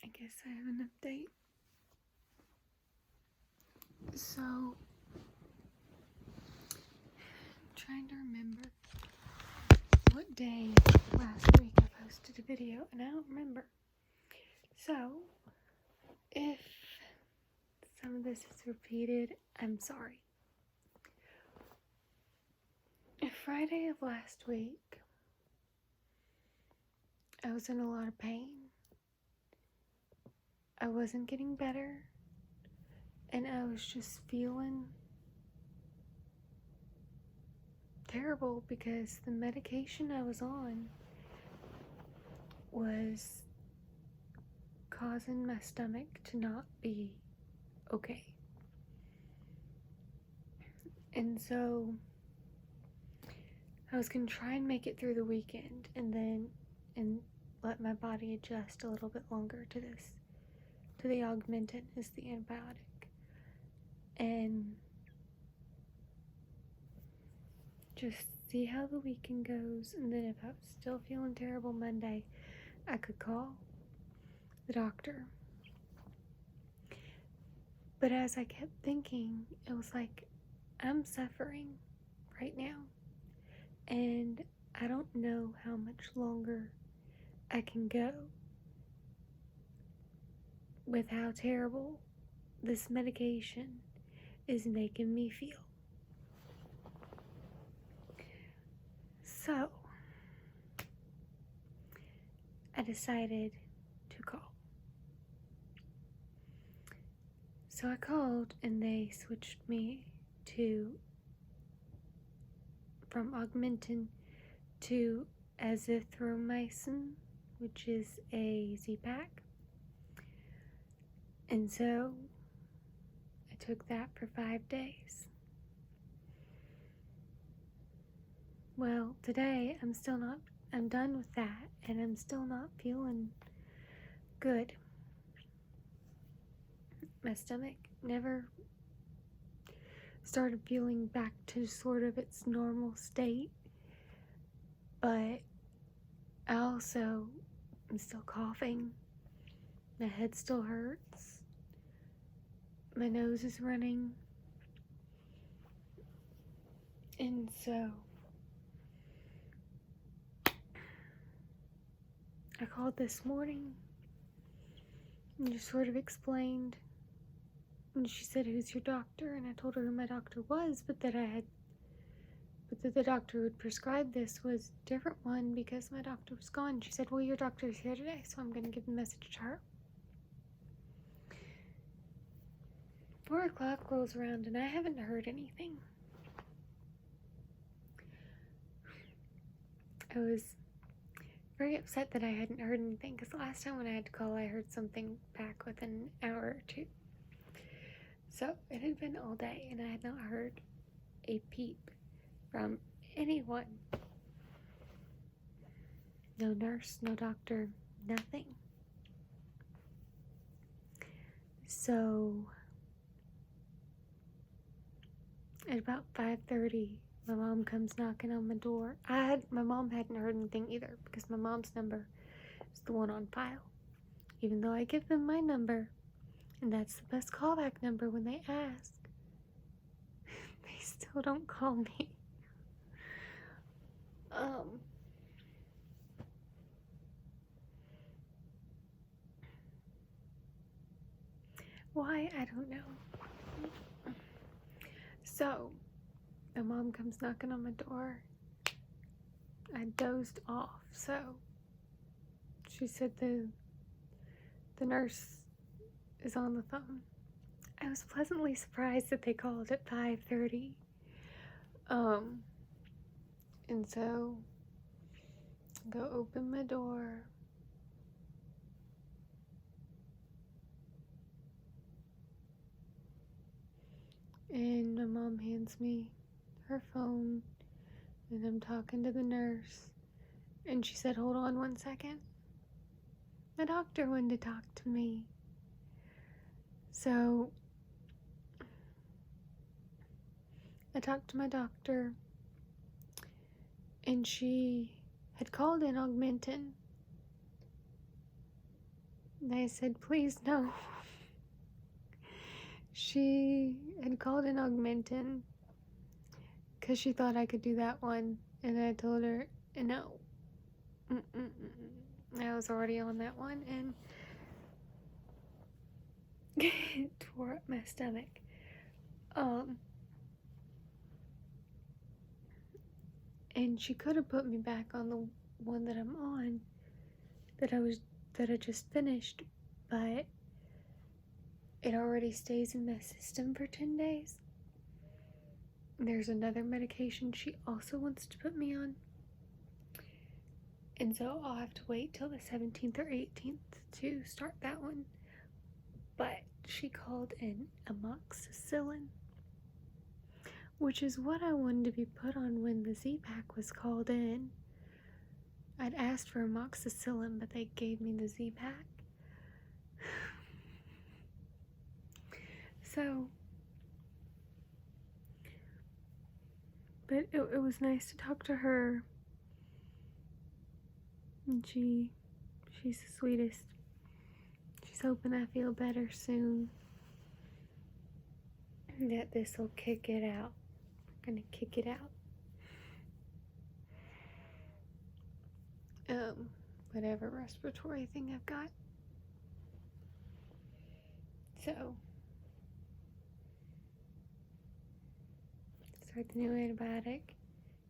I guess I have an update. So, I'm trying to remember what day last week I posted a video, and I don't remember. So, if some of this is repeated, I'm sorry. Friday of last week, I was in a lot of pain. I wasn't getting better, and I was just feeling terrible because the medication I was on was causing my stomach to not be okay. And so I was going to try and make it through the weekend and let my body adjust a little bit longer to this. To the Augmentin is the antibiotic. And just see how the weekend goes. And then if I was still feeling terrible Monday, I could call the doctor. But as I kept thinking, it was like, I'm suffering right now. And I don't know how much longer I can go with how terrible this medication is making me feel. So, I decided to call. So I called and they switched me from Augmentin to azithromycin, which is a Z-Pack. And so I took that for 5 days. Well, today I'm done with that, and I'm still not feeling good. My stomach never started feeling back to sort of its normal state, but I also am still coughing. My head still hurts. My nose is running. And so I called this morning and just sort of explained. And she said, "Who's your doctor?" And I told her who my doctor was, but that the doctor who had prescribed this was a different one because my doctor was gone. She said, "Well, your doctor's here today, so I'm going to give the message to her." 4 o'clock rolls around and I haven't heard anything. I was very upset that I hadn't heard anything because the last time when I had to call, I heard something back within an hour or two. So it had been all day and I had not heard a peep from anyone. No nurse, no doctor, nothing. So at about 5:30, my mom comes knocking on my door. My mom hadn't heard anything either because my mom's number is the one on file. Even though I give them my number, and that's the best callback number when they ask, they still don't call me. Why? I don't know. So, my mom comes knocking on my door. I dozed off, so she said the nurse is on the phone. I was pleasantly surprised that they called at 5:30. And so I go open my door. And my mom hands me her phone, and I'm talking to the nurse, and she said, "Hold on 1 second. The doctor wanted to talk to me." So I talked to my doctor, and she had called in Augmentin. And I said, please, no. She had called in Augmentin because she thought I could do that one. And I told her, no. I was already on that one and it tore up my stomach. And she could have put me back on the one that I'm on, that I just finished, but it already stays in my system for 10 days. There's another medication she also wants to put me on. And so I'll have to wait till the 17th or 18th to start that one. But she called in amoxicillin, which is what I wanted to be put on when the Z-Pack was called in. I'd asked for amoxicillin, but they gave me the Z-Pack. So, but it was nice to talk to her. And she's the sweetest. She's hoping I feel better soon. That this will kick it out. I'm gonna kick it out. Whatever respiratory thing I've got. So, start the new antibiotic,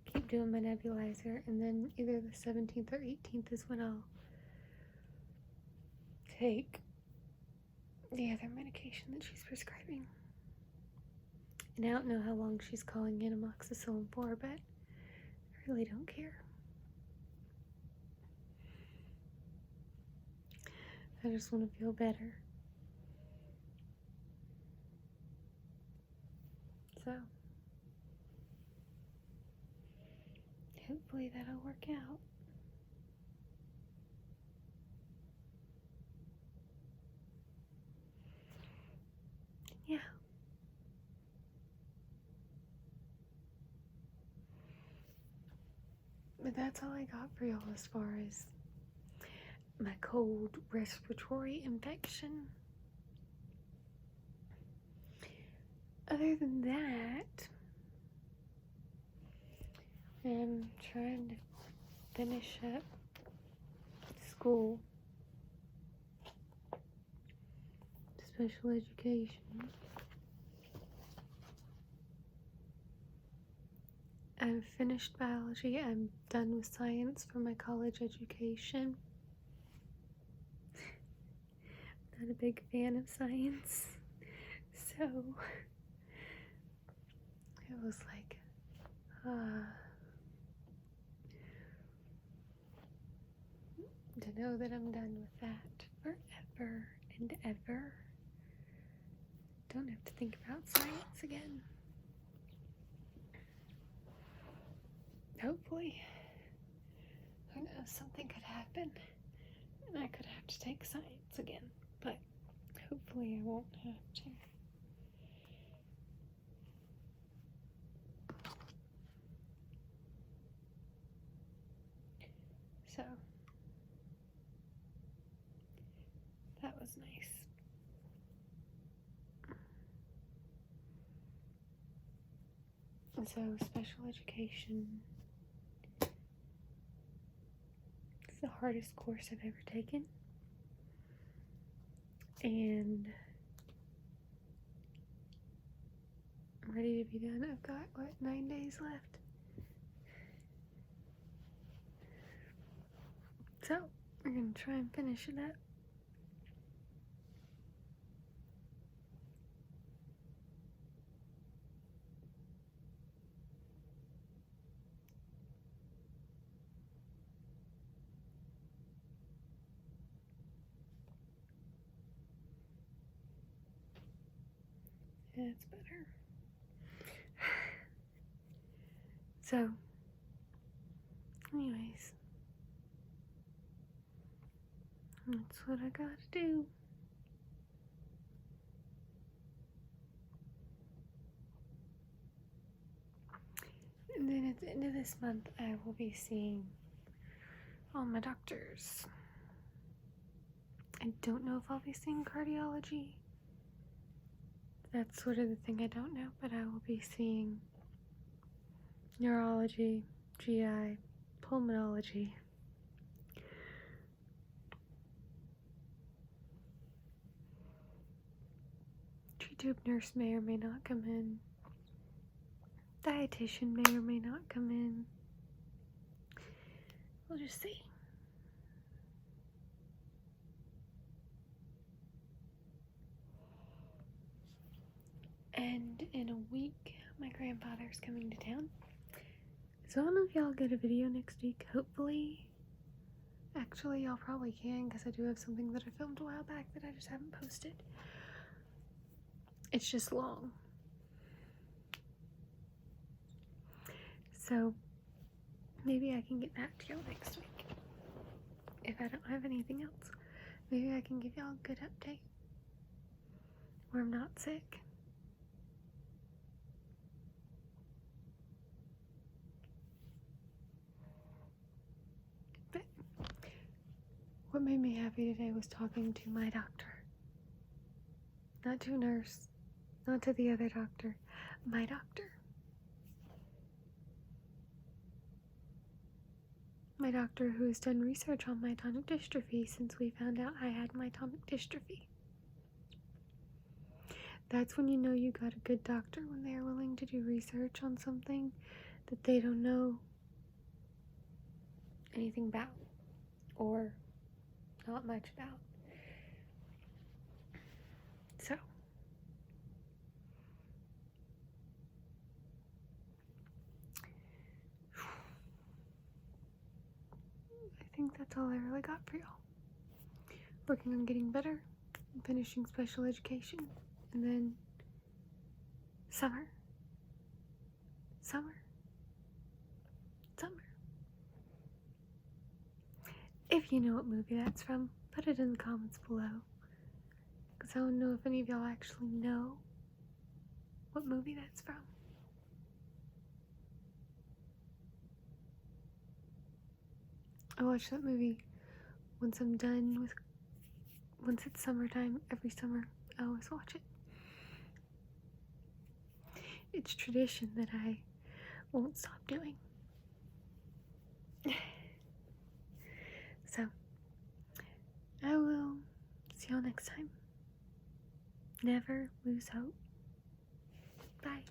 keep doing my nebulizer, and then either the 17th or 18th is when I'll take the other medication that she's prescribing. And I don't know how long she's calling in amoxicillin for, but I really don't care. I just want to feel better. So, hopefully that'll work out. Yeah. But that's all I got for y'all as far as my cold respiratory infection. Other than that, I'm trying to finish up school, special education. I've finished biology. I'm done with science for my college education. Not a big fan of science, so it was like, to know that I'm done with that forever and ever. Don't have to think about science again. Hopefully. Who knows, something could happen and I could have to take science again, but hopefully I won't have to. So, that was nice. And so, special education is the hardest course I've ever taken. And I'm ready to be done. I've got, 9 days left. So, we're going to try and finish it up. That's better. So, anyways, that's what I gotta do. And then at the end of this month, I will be seeing all my doctors. I don't know if I'll be seeing cardiology. That's sort of the thing I don't know, but I will be seeing neurology, GI, pulmonology. Tree-tube nurse may or may not come in. Dietitian may or may not come in. We'll just see. And in a week, my grandfather's coming to town. So I don't know if y'all get a video next week. Hopefully. Actually, y'all probably can, because I do have something that I filmed a while back that I just haven't posted. It's just long. So maybe I can get back to y'all next week. If I don't have anything else, maybe I can give y'all a good update where I'm not sick. But what made me happy today was talking to my doctor. Not to a nurse, not to the other doctor, my doctor. My doctor who has done research on myotonic dystrophy since we found out I had myotonic dystrophy. That's when you know you got a good doctor, when they are willing to do research on something that they don't know anything about or not much about. So I think that's all I really got for y'all. Working on getting better, finishing special education, and then summer. If you know what movie that's from, put it in the comments below, because I don't know if any of y'all actually know what movie that's from. I watch that movie once it's summertime. Every summer I always watch it. It's tradition that I won't stop doing. So I will see y'all next time. Never lose hope. Bye.